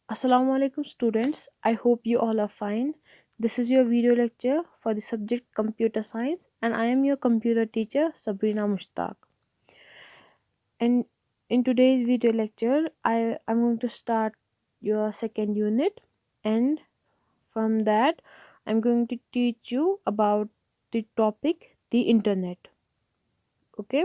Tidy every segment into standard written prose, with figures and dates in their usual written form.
Assalamu alaikum students. I hope you all are fine. This is your video lecture for the subject computer science and I am your computer teacher Sabrina Mushtaq. And in today's video lecture I am going to start your second unit, and from that I'm going to teach you about the topic the internet. Okay?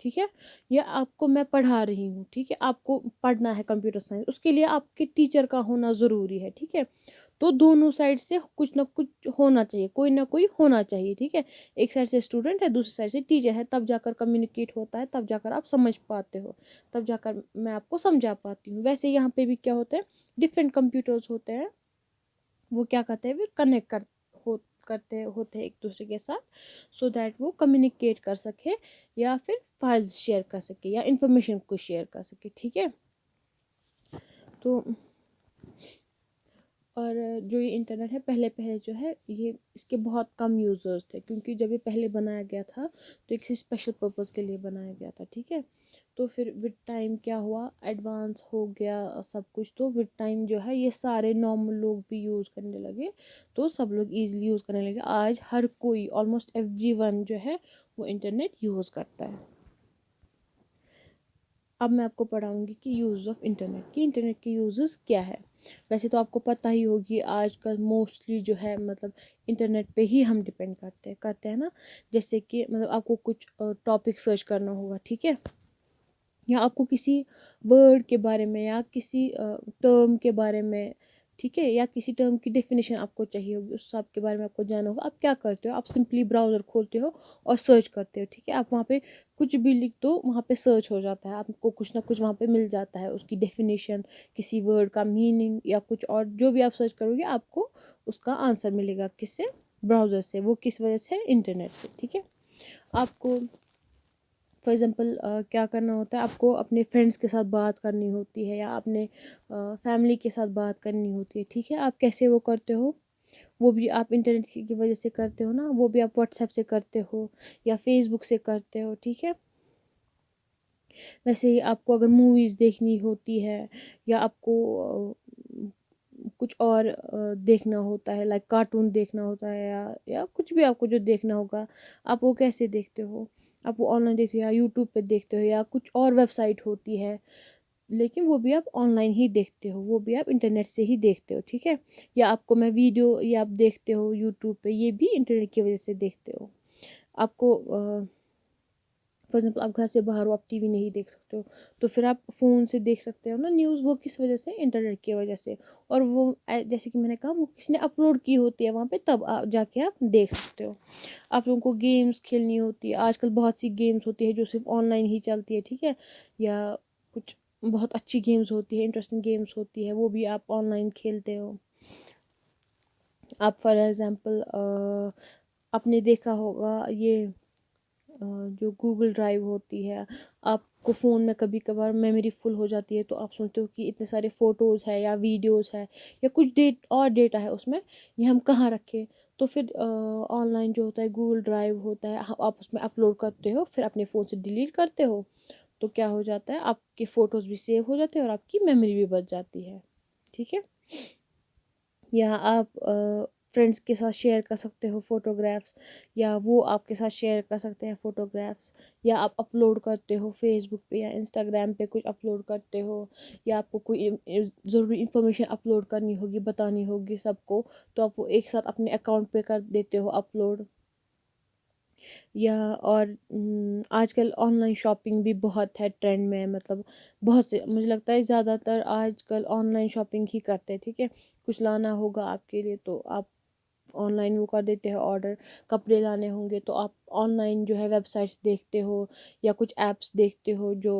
ٹھیک ہے، یا آپ کو میں پڑھا رہی ہوں، ٹھیک ہے، آپ کو پڑھنا ہے کمپیوٹر سائنس، اس کے لیے آپ کے ٹیچر کا ہونا ضروری ہے، ٹھیک ہے، تو دونوں سائڈ سے کچھ نہ کچھ ہونا چاہیے، کوئی نہ کوئی ہونا چاہیے، ٹھیک ہے، ایک سائڈ سے اسٹوڈنٹ ہے، دوسری سائڈ سے ٹیچر ہے، تب جا کر کمیونیکیٹ ہوتا ہے، تب جا کر آپ سمجھ پاتے ہو، تب جا کر میں آپ کو سمجھا پاتی ہوں۔ ویسے یہاں پہ بھی کیا ہوتا ہے، ڈفرینٹ کمپیوٹرز ہوتے ہیں، وہ کیا کرتے ہیں، پھر کنیکٹ کرتے ہوتے ہیں ایک دوسرے کے ساتھ، سو دیٹ وہ کمیونیکیٹ کر سکے یا پھر فائلز شیئر کر سکے یا انفارمیشن کو شیئر کر سکے، ٹھیک ہے۔ تو اور جو یہ انٹرنیٹ ہے، پہلے جو ہے یہ اس کے بہت کم یوزرز تھے، کیونکہ جب یہ پہلے بنایا گیا تھا تو ایک اسپیشل پرپز کے لیے بنایا گیا تھا، ٹھیک ہے، تو پھر ود ٹائم کیا ہوا، ایڈوانس ہو گیا سب کچھ، تو ود ٹائم جو ہے یہ سارے نارمل لوگ بھی یوز کرنے لگے، تو سب لوگ ایزیلی یوز کرنے لگے، آج ہر کوئی آلموسٹ ایوری ون جو ہے وہ انٹرنیٹ یوز کرتا ہے۔ اب میں آپ کو پڑھاؤں گی کہ یوز آف انٹرنیٹ، کہ انٹرنیٹ کے یوزز کیا ہے۔ ویسے تو آپ کو پتہ ہی ہوگی آج کل موسٹلی جو ہے مطلب انٹرنیٹ پہ ہی ہم ڈپینڈ کرتے ہیں نا، جیسے کہ مطلب آپ کو کچھ ٹاپک سرچ کرنا ہوگا، ٹھیک ہے، یا آپ کو کسی ورڈ کے بارے میں یا کسی ٹرم کے بارے میں، ٹھیک ہے، یا کسی ٹرم کی ڈیفینیشن آپ کو چاہیے ہوگی، اس سب کے بارے میں آپ کو جانا ہوگا، آپ کیا کرتے ہو، آپ سمپلی براؤزر کھولتے ہو اور سرچ کرتے ہو، ٹھیک ہے، آپ وہاں پہ کچھ بھی لکھ دو، وہاں پہ سرچ ہو جاتا ہے، آپ کو کچھ نہ کچھ وہاں پہ مل جاتا ہے، اس کی ڈیفینیشن، کسی ورڈ کا میننگ یا کچھ اور، جو بھی آپ سرچ کرو گے آپ کو اس کا آنسر ملے گا، کس سے، براؤزر سے، وہ کس وجہ سے، انٹرنیٹ سے، ٹھیک ہے۔ آپ کو فار ایگزامپل کیا کرنا ہوتا ہے، آپ کو اپنے فرینڈس کے ساتھ بات کرنی ہوتی ہے یا اپنے فیملی کے ساتھ بات کرنی ہوتی ہے، ٹھیک ہے، آپ کیسے وہ کرتے ہو، وہ بھی آپ انٹرنیٹ کی وجہ سے کرتے ہو نا، وہ بھی آپ واٹس ایپ سے کرتے ہو یا فیس بک سے کرتے ہو، ٹھیک ہے۔ ویسے ہی آپ کو اگر موویز دیکھنی ہوتی ہے یا آپ کو کچھ اور دیکھنا ہوتا ہے، لائک کارٹون دیکھنا ہوتا ہے یا کچھ بھی آپ کو جو دیکھنا ہوگا، آپ وہ کیسے دیکھتے ہو، آپ وہ آن لائن دیکھتے ہو یا یوٹیوب پہ دیکھتے ہو یا کچھ اور ویب سائٹ ہوتی ہے، لیکن وہ بھی آپ آن لائن ہی دیکھتے ہو، وہ بھی آپ انٹرنیٹ سے ہی دیکھتے ہو، ٹھیک ہے، یا آپ کو میں ویڈیو یا آپ دیکھتے ہو یوٹیوب پہ، یہ بھی انٹرنیٹ کی وجہ سے دیکھتے ہو۔ آپ کو فار ایگزامپل آپ گھر سے باہر ہو، آپ ٹی وی نہیں دیکھ سکتے ہو، تو پھر آپ فون سے دیکھ سکتے ہو نا نیوز، وہ کس وجہ سے، انٹرنیٹ کی وجہ سے، اور وہ جیسے کہ میں نے کہا وہ کسی نے اپلوڈ کی ہوتی ہے وہاں پہ، تب جا کے آپ دیکھ سکتے ہو۔ آپ لوگوں کو گیمز کھیلنی ہوتی ہے، آج کل بہت سی گیمز ہوتی ہے جو صرف آن لائن ہی چلتی ہے، ٹھیک ہے، یا کچھ بہت اچھی گیمز ہوتی ہے، انٹرسٹنگ گیمز ہوتی ہے، وہ بھی آپ آن لائن کھیلتے ہو۔ آپ فار ایگزامپل آپ نے دیکھا ہوگا یہ جو گوگل ڈرائیو ہوتی ہے، آپ کو فون میں کبھی کبھار میموری فل ہو جاتی ہے، تو آپ سوچتے ہو کہ اتنے سارے فوٹوز ہے یا ویڈیوز ہے یا کچھ ڈیٹا ہے اس میں، یہ ہم کہاں رکھیں، تو پھر آن لائن جو ہوتا ہے گوگل ڈرائیو ہوتا ہے، آپ اس میں اپلوڈ کرتے ہو، پھر اپنے فون سے ڈیلیٹ کرتے ہو، تو کیا ہو جاتا ہے، آپ کے فوٹوز بھی سیو ہو جاتے ہیں اور آپ کی میموری بھی بچ جاتی ہے، ٹھیک ہے۔ یا آپ فرینڈس کے ساتھ شیئر کر سکتے ہو فوٹوگرافس، یا وہ آپ کے ساتھ شیئر کر سکتے ہیں فوٹوگرافس، یا آپ اپلوڈ کرتے ہو فیس بک پہ یا انسٹاگرام پہ کچھ اپلوڈ کرتے ہو، یا آپ کو کوئی ضروری انفارمیشن اپلوڈ کرنی ہوگی، بتانی ہوگی سب کو، تو آپ وہ ایک ساتھ اپنے اکاؤنٹ پہ کر دیتے ہو اپلوڈ۔ یا اور آج کل آن لائن شاپنگ بھی بہت ہے ٹرینڈ میں، مطلب بہت سے، مجھے لگتا ہے زیادہ تر آج کل آن لائن شاپنگ ہی کرتے ہیں، ٹھیک ہے، کچھ لانا ہوگا آپ کے لیے تو آپ آن لائن وہ کر دیتے ہیں آرڈر، کپڑے لانے ہوں گے تو آپ آن لائن جو ہے ویب سائٹس دیکھتے ہو یا کچھ ایپس دیکھتے ہو، جو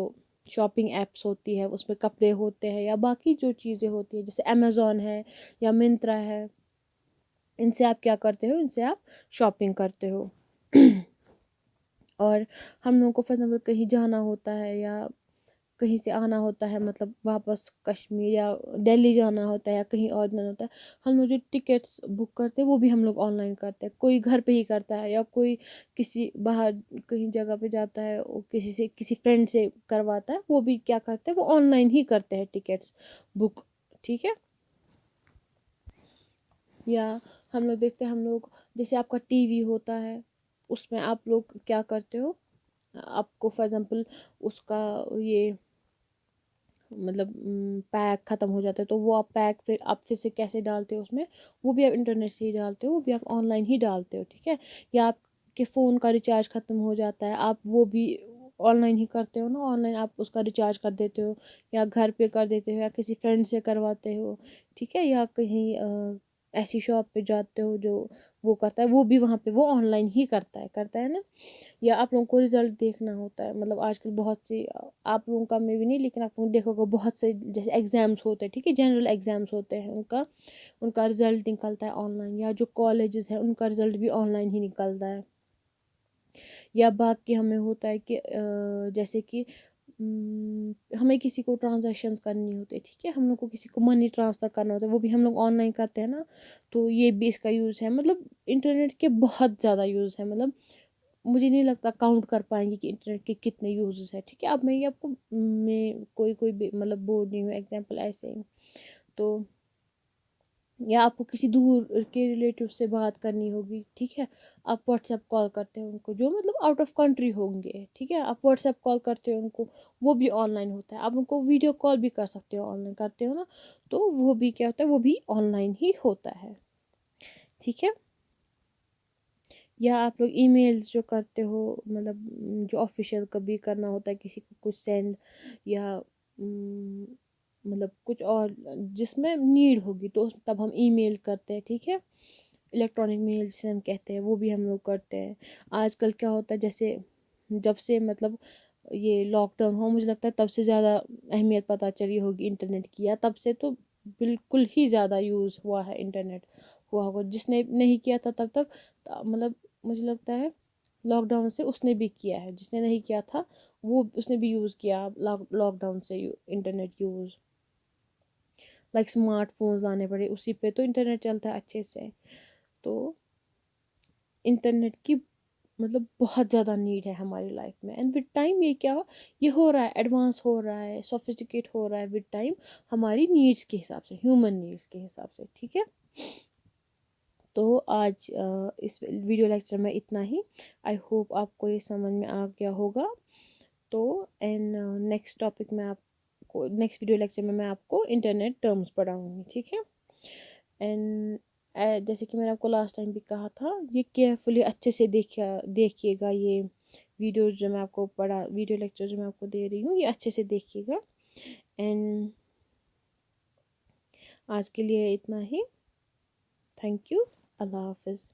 شاپنگ ایپس ہوتی ہے اس میں کپڑے ہوتے ہیں یا باقی جو چیزیں ہوتی ہیں، جیسے امیزون ہے یا منترا ہے، ان سے آپ کیا کرتے ہو، ان سے آپ شاپنگ کرتے ہو۔ اور ہم لوگوں کو فار ایگزامپل کہیں جانا ہوتا ہے یا کہیں سے آنا ہوتا ہے، مطلب واپس کشمیر یا دہلی جانا ہوتا ہے یا کہیں اور جانا ہوتا ہے، ہم لوگ جو ٹکٹس بک کرتے ہیں وہ بھی ہم لوگ آن لائن کرتے ہیں، کوئی گھر پہ ہی کرتا ہے یا کوئی کسی باہر کہیں جگہ پہ جاتا ہے، وہ کسی فرینڈ سے کرواتا ہے، وہ بھی کیا کرتے ہیں، وہ آن لائن ہی کرتے ہیں ٹکٹس بک، ٹھیک ہے۔ یا ہم لوگ دیکھتے ہیں، ہم لوگ جیسے آپ کا ٹی وی ہوتا ہے، اس میں آپ لوگ کیا کرتے ہو، آپ کو فار ایگزامپل اس کا یہ مطلب پیک ختم ہو جاتا ہے، تو وہ آپ پیک پھر سے کیسے ڈالتے ہو اس میں، وہ بھی آپ انٹرنیٹ سے ہی ڈالتے ہو، وہ بھی آپ آن لائن ہی ڈالتے ہو، ٹھیک ہے۔ یا آپ کے فون کا ریچارج ختم ہو جاتا ہے، آپ وہ بھی آن لائن ہی کرتے ہو نا، آن لائن آپ اس کا ریچارج کر دیتے ہو، یا گھر پہ کر دیتے ہو، یا کسی فرینڈ سے کرواتے ہو، ٹھیک ہے، یا کہیں ایسی شاپ پہ جاتے ہو جو وہ کرتا ہے، وہ بھی وہاں پہ وہ آن لائن ہی کرتا ہے نا. یا آپ لوگوں کو رزلٹ دیکھنا ہوتا ہے، مطلب آج کل بہت سی، آپ لوگوں کا میں بھی نہیں لیکن آپ لوگوں نے دیکھا ہوگا بہت سے جیسے ایگزامس ہوتے ہیں، ٹھیک ہے، جنرل ایگزامس ہوتے ہیں، ان کا رزلٹ نکلتا ہے آن لائن، یا جو کالجز ہیں ان کا رزلٹ بھی آن لائن ہی نکلتا ہے. یا باقی ہمیں ہوتا ہے کہ جیسے کہ ہمیں کسی کو ٹرانزیکشنز کرنی ہوتی ہے، ٹھیک ہے، ہم لوگ کو کسی کو منی ٹرانسفر کرنا ہوتا ہے، وہ بھی ہم لوگ آن لائن کرتے ہیں نا. تو یہ بھی اس کا یوز ہے، مطلب انٹرنیٹ کے بہت زیادہ یوز ہے، مطلب مجھے نہیں لگتا کاؤنٹ کر پائیں گے کہ انٹرنیٹ کے کتنے یوزز ہیں، ٹھیک ہے. اب میں یہ آپ کو میں کوئی مطلب بول رہی ہوں ایگزامپل ایسے ہی. تو یا آپ کو کسی دور کے ریلیٹیو سے بات کرنی ہوگی، ٹھیک ہے، آپ واٹس ایپ کال کرتے ہیں ان کو، جو مطلب آؤٹ آف کنٹری ہوں گے، ٹھیک ہے، آپ واٹس ایپ کال کرتے ہو ان کو، وہ بھی آن لائن ہوتا ہے. آپ ان کو ویڈیو کال بھی کر سکتے ہو، آن لائن کرتے ہو نا، تو وہ بھی کیا ہوتا ہے، وہ بھی آن لائن ہی ہوتا ہے، ٹھیک ہے. یا آپ لوگ ای میلز جو کرتے ہو، مطلب جو آفیشیل کبھی کرنا ہوتا ہے کسی کو کچھ سینڈ، یا مطلب کچھ اور جس میں نیڈ ہوگی تو تب ہم ای میل کرتے ہیں، ٹھیک ہے. الیکٹرانک میل جسے ہم کہتے ہیں وہ بھی ہم لوگ کرتے ہیں. آج کل کیا ہوتا ہے، جیسے جب سے مطلب یہ لاک ڈاؤن ہو، مجھے لگتا ہے تب سے زیادہ اہمیت پتہ چلی ہوگی انٹرنیٹ کی، یا تب سے تو بالکل ہی زیادہ یوز ہوا ہے انٹرنیٹ، ہوا ہوگا. جس نے نہیں کیا تھا تب تک مطلب مجھے لگتا ہے لاک ڈاؤن سے اس نے بھی کیا ہے، جس نے نہیں کیا تھا وہ اس نے بھی یوز کیا لاک ڈاؤن سے internet use. Like smart phones لانے پڑے، اسی پہ تو انٹرنیٹ چلتا ہے اچھے سے. تو انٹرنیٹ کی مطلب بہت زیادہ نیڈ ہے ہماری لائف میں، اینڈ وتھ ٹائم یہ کیا یہ ہو رہا ہے، ایڈوانس ہو رہا ہے، سوفسٹیکیٹ ہو رہا ہے وتھ ٹائم، ہماری نیڈس کے حساب سے، ہیومن نیڈس کے حساب سے، ٹھیک ہے. تو آج اس ویڈیو لیکچر میں اتنا ہی. آئی ہوپ آپ کو یہ سمجھ میں آ گیا ہوگا. تو اینڈ نیکسٹ ٹاپک میں آپ کو، نیکسٹ ویڈیو لیکچر میں آپ کو انٹرنیٹ ٹرمز پڑھاؤں گی، ٹھیک ہے. اینڈ جیسے کہ میں نے آپ کو لاسٹ ٹائم بھی کہا تھا، یہ کیئرفلی اچھے سے دیکھیے گا، یہ ویڈیوز جو میں آپ کو ویڈیو لیکچر جو میں آپ کو دے رہی ہوں، یہ اچھے سے دیکھیے گا. اینڈ آج کے لیے اتنا ہی. Thank you. اللہ حافظ.